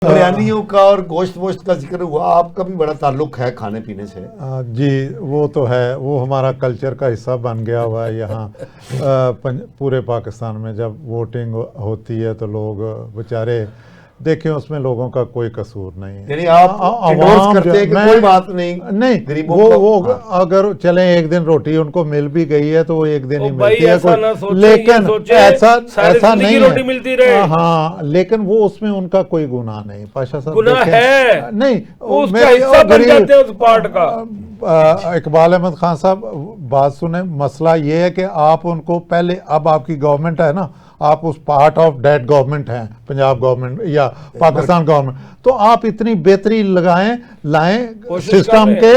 بریانیوں کا اور گوشت ووشت کا ذکر ہوا، آپ کا بھی بڑا تعلق ہے کھانے پینے سے؟ جی وہ تو ہے، وہ ہمارا کلچر کا حصہ بن گیا ہوا ہے یہاں پورے پاکستان میں۔ جب ووٹنگ ہوتی ہے تو لوگ بیچارے دیکھیں، اس میں لوگوں کا کوئی قصور نہیں ہے، یعنی آپ انڈورس کرتے ہیں کہ کوئی بات نہیں غریبوں کو، وہ اگر چلیں ایک دن روٹی ان کو مل بھی گئی ہے تو وہ ایک دن ہی ملتی ہے، لیکن ایسا نہیں ہے۔ ہاں لیکن وہ اس میں ان کا کوئی گناہ نہیں، پاشا صاحب نہیں، اقبال احمد خان صاحب بات سنیں، مسئلہ یہ ہے کہ آپ ان کو پہلے، اب آپ کی گورنمنٹ ہے نا، آپ اس پارٹ آف ڈیٹ گورنمنٹ ہیں، پنجاب گورنمنٹ یا پاکستان گورنمنٹ، تو آپ اتنی بہتری لائیں سسٹم کے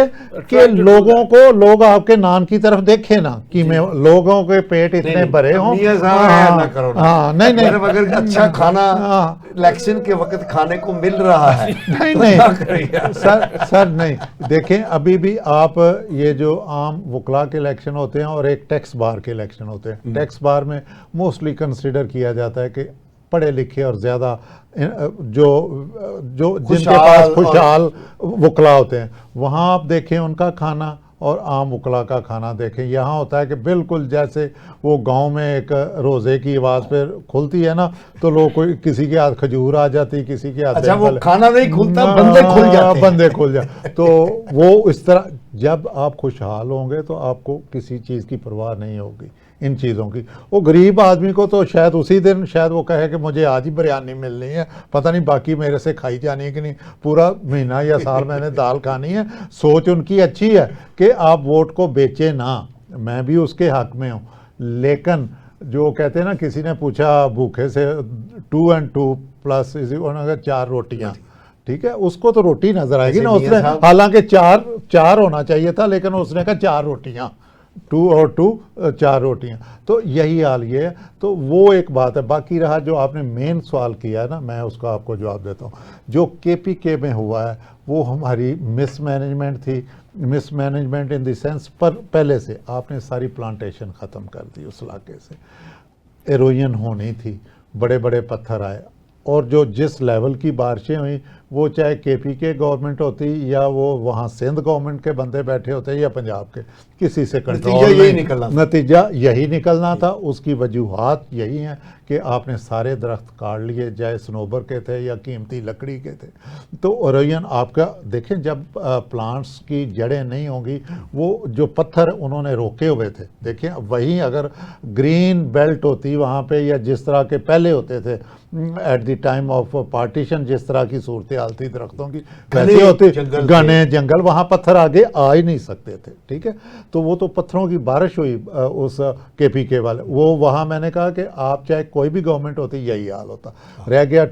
کہ لوگوں کو، لوگ آپ کے نان کی طرف دیکھیں نا، کہ میں لوگوں کے پیٹ اتنے بھرے ہوں۔ ہاں نہیں، اگر اچھا کھانا الیکشن کے وقت کھانے کو مل رہا ہے، نہیں سر نہیں، دیکھیں ابھی بھی آپ یہ جو عام وکلاء کے الیکشن ہوتے ہیں اور ایک ٹیکس بار کے الیکشن ہوتے ہیں، ٹیکس بار میں موسٹلی کنسیڈر کیا جاتا ہے کہ پڑھے لکھے اور زیادہ جو جن کے پاس خوشحال وکلاء ہوتے ہیں، وہاں آپ دیکھیں ان کا کھانا اور عام وکلاء کا کھانا دیکھیں، یہاں ہوتا ہے کہ بالکل جیسے وہ گاؤں میں ایک روزے کی آواز پہ کھلتی ہے نا، تو لوگ کوئی کسی کے ہاتھ کھجور آ جاتی، کسی کے ہاتھ وہ کھانا نہیں کھلتا، بندے کھل جاتے تو وہ اس طرح جب آپ خوشحال ہوں گے تو آپ کو کسی چیز کی پرواہ نہیں ہوگی ان چیزوں کی۔ وہ غریب آدمی کو تو شاید اسی دن شاید وہ کہے کہ مجھے آج ہی بریانی ملنی ہے، پتہ نہیں باقی میرے سے کھائی جانی ہے کہ نہیں، پورا مہینہ یا سال میں نے دال کھانی ہے۔ سوچ ان کی اچھی ہے کہ آپ ووٹ کو بیچے نہ، میں بھی اس کے حق میں ہوں، لیکن جو kہتے ہیں نا، کسی نے پوچھا بھوکے سے 2 and 2 plus 4 روٹیاں، ٹھیک ہے، اس کو تو روٹی نظر آئے گی نا، اس نے حالانکہ چار ہونا چاہیے تھا، لیکن اس نے کہا 4 روٹیاں، 2 اور 2 4 روٹیاں، تو یہی حال یہ ہے۔ تو وہ ایک بات ہے۔ باقی رہا جو آپ نے مین سوال کیا ہے نا، میں اس کا آپ کو جواب دیتا ہوں۔ جو KPK میں ہوا ہے وہ ہماری مس مینجمنٹ تھی، مس مینجمنٹ ان دی سینس پر پہلے سے آپ نے ساری پلانٹیشن ختم کر دی اس علاقے سے، ایروین ہونی تھی، بڑے بڑے پتھر آئے، اور جو جس لیول کی بارشیں ہوئیں، وہ چاہے KPK گورنمنٹ ہوتی یا وہ وہاں سندھ گورنمنٹ کے بندے بیٹھے ہوتے یا پنجاب کے، کسی سے کنٹرول نہیں، نتیجہ یہی نکلنا تھا۔ اس کی وجوہات یہی ہیں کہ آپ نے سارے درخت کاٹ لیے، چاہے سنوبر کے تھے یا قیمتی لکڑی کے تھے، تو اوریون آپ کا دیکھیں، جب پلانٹس کی جڑیں نہیں ہوں گی، وہ جو پتھر انہوں نے روکے ہوئے تھے، دیکھیں وہیں اگر گرین بیلٹ ہوتی وہاں پہ، یا جس طرح کے پہلے ہوتے تھے at the time of partition, جس طرح کی صورتحال تھی درختوں کی، ویسے ہوتی گھنے جنگل، وہاں پتھر آگے آ ہی نہیں سکتے تھے، ٹھیک ہے۔ تو وہ تو پتھروں کی بارش ہوئی اس KPK والے، وہ وہاں میں نے کہا کہ آپ چاہے کوئی بھی گورنمنٹ ہوتی یہی حال ہوتا رہ گیا۔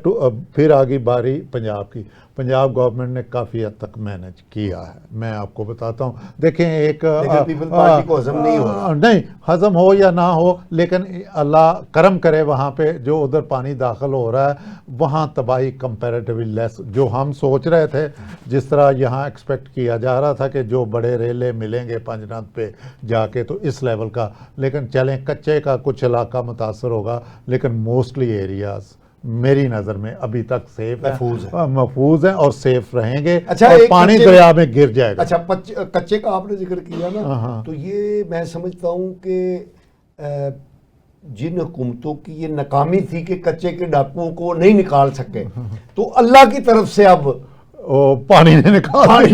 پھر آگئی باری پنجاب کی، پنجاب گورنمنٹ نے کافی حد تک مینج کیا ہے، میں آپ کو بتاتا ہوں۔ دیکھیں ایک پیپل پارٹی کو ہضم نہیں ہو رہا، نہیں ہضم ہو یا نہ ہو، لیکن اللہ کرم کرے وہاں پہ جو ادھر پانی داخل ہو رہا ہے، وہاں تباہی کمپیریٹیولی لیس، جو ہم سوچ رہے تھے، جس طرح یہاں ایکسپیکٹ کیا جا رہا تھا کہ جو بڑے ریلے ملیں گے پنجنت پہ جا کے تو اس لیول کا، لیکن چلیں کچے کا کچھ علاقہ متاثر ہوگا، لیکن موسٹلی ایریاز میری نظر میں ابھی تک سیف محفوظ ہیں اور سیف رہیں گے، اور پانی دریا میں گر جائے گا۔ اچھا کچے کا آپ نے ذکر کیا نا، تو یہ میں سمجھتا ہوں کہ جن حکومتوں کی یہ ناکامی تھی کہ کچے کے ڈاکوؤں کو نہیں نکال سکے، تو اللہ کی طرف سے اب پانی نے نکال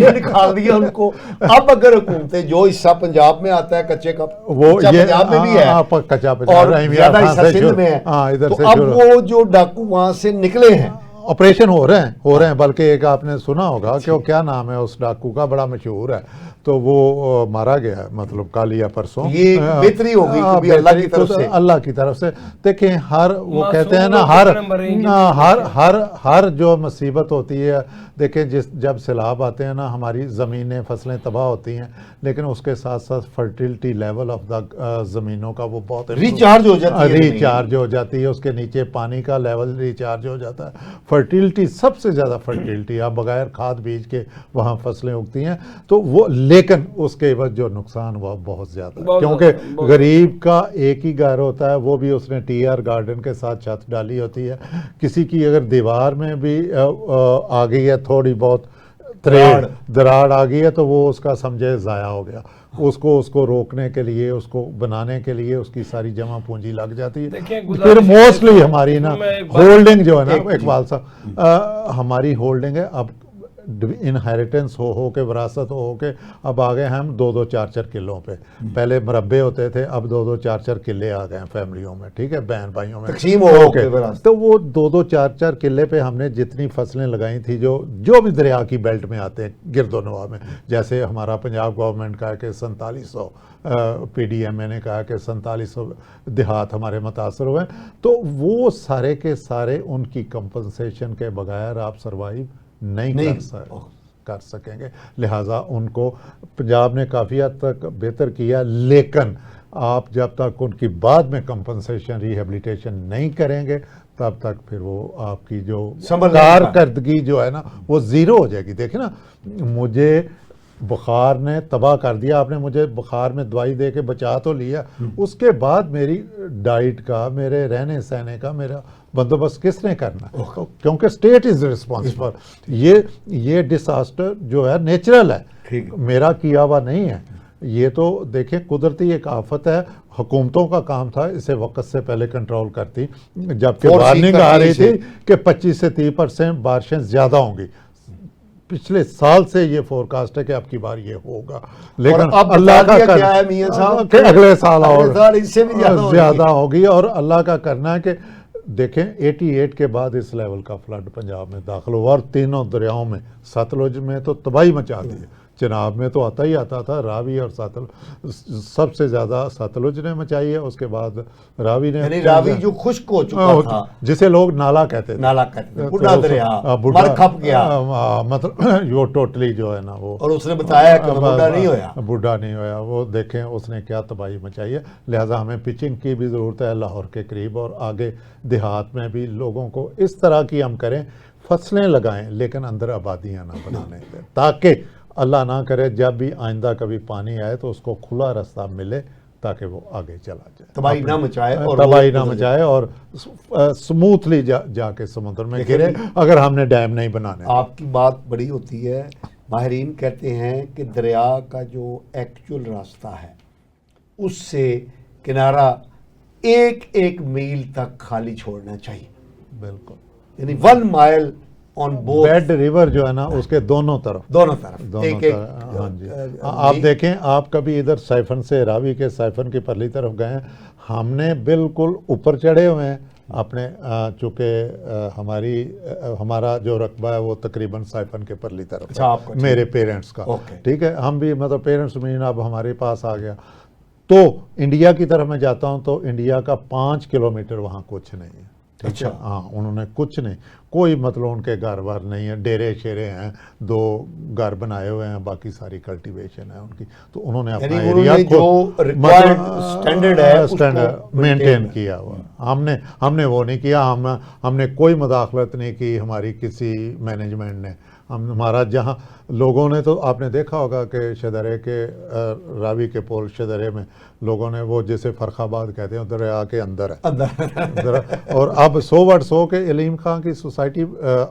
دیا ان کو۔ اب اگر حکومتیں، جو حصہ پنجاب میں آتا ہے کچے کا، وہ پنجاب میں بھی ہے اور زیادہ حصہ سندھ میں ہے، تو اب وہ جو ڈاکو وہاں سے نکلے ہیں، آپریشن ہو رہے ہیں، بلکہ ایک آپ نے سنا ہوگا کہ وہ کیا نام ہے اس ڈاکو کا، بڑا مشہور ہے، تو وہ مارا گیا ہے، مطلب کل یا پرسوں۔ یہ بہتری ہوگی کبھی اللہ کی طرف سے، اللہ کی طرف سے۔ دیکھیں وہ کہتے ہیں نا، ہر جو مصیبت ہوتی ہے، دیکھیں جب سیلاب آتے ہیں نا، ہماری زمینیں فصلیں تباہ ہوتی ہیں، لیکن اس کے ساتھ ساتھ فرٹیلٹی لیول آف دا زمینوں کا وہ بہت ریچارج ہو جاتی ہے، ریچارج ہو جاتی ہے، اس کے نیچے پانی کا لیول ریچارج ہو جاتا ہے، فرٹیلٹی سب سے زیادہ فرٹیلٹی آپ بغیر کھاد بیج کے وہاں فصلیں اگتی ہیں تو وہ، لیکن اس کے عوض جو نقصان وہ بہت زیادہ ہے، کیونکہ غریب کا ایک ہی گھر ہوتا ہے، وہ بھی اس نے ٹی آر گارڈن کے ساتھ چھت ڈالی ہوتی ہے، کسی کی اگر دیوار میں بھی آ گئی ہے تھوڑی بہت دراڑ آ گئی ہے تو وہ اس کا سمجھے ضائع ہو گیا، اس کو روکنے کے لیے، اس کو بنانے کے لیے اس کی ساری جمع پونجی لگ جاتی ہے۔ پھر موسٹلی ہماری نا ہولڈنگ جو ہے نا اقبال صاحب، ہماری ہولڈنگ ہے اب انہیریٹنس ہو کے، وراثت ہو کے اب آ گئے ہم 2-2 4-4 کلوں پہ، پہلے مربع ہوتے تھے، اب 2-2 4-4 قلعے آ گئے ہیں فیملیوں میں، ٹھیک ہے، بہن بھائیوں میں تقسیم ہو کے، تو وہ 2-2 4-4 قلعے پہ ہم نے جتنی فصلیں لگائی تھی جو بھی دریا کی بیلٹ میں آتے ہیں گرد و نواح میں، جیسے ہمارا پنجاب گورنمنٹ کا ہے کہ 4700 پی ڈی ایم اے نے کہا کہ 4700 دیہات ہمارے متاثر ہوئے ہیں، تو وہ سارے کے سارے ان کی کمپنسیشن کے بغیر آپ سروائیو نہیں کر سکیں گے، لہٰذا ان کو پنجاب نے کافی حد تک بہتر کیا، لیکن آپ جب تک ان کی بعد میں کمپنسیشن ریہیبلیٹیشن نہیں کریں گے تب تک پھر وہ آپ کی جو کارکردگی جو ہے نا وہ زیرو ہو جائے گی۔ دیکھیں نا، مجھے بخار نے تباہ کر دیا، آپ نے مجھے بخار میں دوائی دے کے بچا تو لیا، اس کے بعد میری ڈائٹ کا، میرے رہنے سہنے کا میرا بندوبست کس نے کرنا، کیونکہ اسٹیٹ از ریسپانسبل۔ یہ ڈساسٹر جو ہے نیچرل ہے، میرا کیا ہوا نہیں ہے، یہ تو دیکھیں قدرتی ایک آفت ہے، حکومتوں کا کام تھا اسے وقت سے پہلے کنٹرول کرتی، جبکہ وارننگ آ رہی تھی کہ 25 سے 30% بارشیں زیادہ ہوں گی، پچھلے سال سے یہ فورکاسٹ ہے کہ اب کی بار یہ ہوگا، لیکن اللہ کا کیا ہے میاں صاحب کہ اگلے سال اور اس سے بھی زیادہ ہوگی، اور اللہ کا کرنا ہے کہ دیکھیں 88 کے بعد اس لیول کا فلڈ پنجاب میں داخل ہوا، اور تینوں دریاؤں میں، ستلج میں تو تباہی مچا دی ہے، چناب میں تو آتا ہی آتا تھا، راوی اور ستلج سب سے زیادہ ستلج نے مچائی ہے، اس کے بعد راوی نے، یعنی راوی جو خشک ہو چکا تھا، جسے لوگ نالا کہتے تھے، نالا کہتے تھے، بڑھا دریا مر کھپ گیا، مطلب وہ ٹوٹلی جو ہے نا وہ، اور اس نے بتایا کہ بوڑھا نہیں ہویا، بوڑھا نہیں ہویا، وہ دیکھیں اس نے کیا تباہی مچائی ہے، لہٰذا ہمیں پچنگ کی بھی ضرورت ہے لاہور کے قریب، اور آگے دیہات میں بھی لوگوں کو اس طرح کی ہم کریں، فصلیں لگائیں لیکن اندر آبادیاں نہ بنانے دیں، تاکہ اللہ نہ کرے جب بھی آئندہ کبھی پانی آئے تو اس کو کھلا راستہ ملے تاکہ وہ آگے چلا جائے، تباہی نہ مچائے اور سموتھلی جا کے سمندر میں گرے، اگر ہم نے ڈیم نہیں بنانے۔ آپ کی بات بڑی ہوتی ہے، ماہرین کہتے ہیں کہ دریا کا جو ایکچول راستہ ہے اس سے کنارہ 1 میل تک خالی چھوڑنا چاہیے، بالکل، یعنی 1 مائل آن بوتھ بیڈ ریور جو ہے نا اس کے دونوں طرف، ہاں جی، آپ دیکھیں، آپ کبھی ادھر سائفن سے، راوی کے سائفن کی پرلی طرف گئے ہیں، ہم نے بالکل اوپر چڑھے ہوئے ہیں اپنے، چونکہ ہمارا جو رقبہ ہے وہ تقریباً سائفن کے پرلی طرف ہے، میرے پیرنٹس کا، ٹھیک ہے، ہم بھی مطلب پیرنٹس مین اب ہمارے پاس آ گیا، تو انڈیا کی طرف میں جاتا ہوں تو انڈیا کا 5 کلومیٹر وہاں کچھ نہیں ہے، اچھا، ہاں، انہوں نے کچھ نہیں، کوئی مطلب ان کے گھر بار نہیں ہے، ڈیرے شیرے ہیں، 2 گھر بنائے ہوئے ہیں، باقی ساری کلٹیویشن ہے ان کی، تو انہوں نے اپنا ایریا اسٹینڈرڈ مینٹین کیا ہوا، ہم نے وہ نہیں کیا، ہم نے کوئی مداخلت نہیں کی ہماری کسی مینجمنٹ نے، ہمارا جہاں لوگوں نے، تو آپ نے دیکھا ہوگا کہ شدرے کے، راوی کے پول شدرے میں لوگوں نے وہ جیسے فرخ آباد کہتے ہیں دریا کے اندر ہے، اور اب 100 کے علیم خان کی سوسائٹی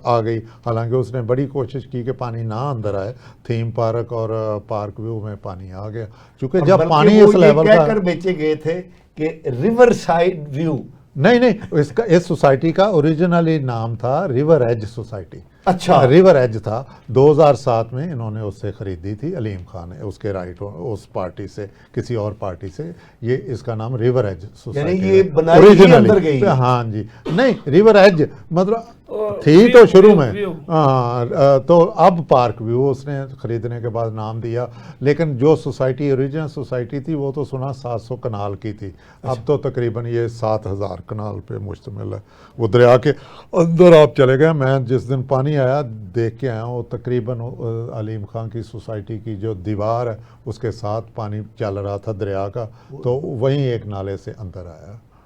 آ گئی، حالانکہ اس نے بڑی کوشش کی کہ پانی نہ اندر آئے، تھیم پارک اور پارک ویو میں پانی آ گیا، چونکہ جب پانی اس لیول کا بیچے گئے تھے کہ ریور سائڈ ویو، نہیں، اس سوسائٹی کا اوریجنلی نام تھا ریور ایج سوسائٹی، اچھا، ریور ایج تھا، 2007 میں انہوں نے اس سے خریدی تھی علیم خان نے، اس کے رائٹ اس پارٹی سے، کسی اور پارٹی سے، یہ اس کا نام ریور ایج سوسائٹی، یعنی یہ بنائی ہی اندر گئی، ہاں جی، نہیں ریور ایج مطلب تھی تو شروع میں، ہاں، تو اب پارک ویو اس نے خریدنے کے بعد نام دیا، لیکن جو سوسائٹی اوریجنل سوسائٹی تھی وہ تو سنا 700 کنال کی تھی، اب تو تقریباً یہ 7000 کنال پہ مشتمل ہے، وہ دریا کے اندر آپ چلے گئے، میں جس دن پانی آیا دیکھ کے آیا ہوں، تقریباً علیم خان کی سوسائٹی کی جو دیوار ہے اس کے ساتھ پانی چل رہا تھا دریا کا، تو وہیں ایک نالے سے اندر آیا۔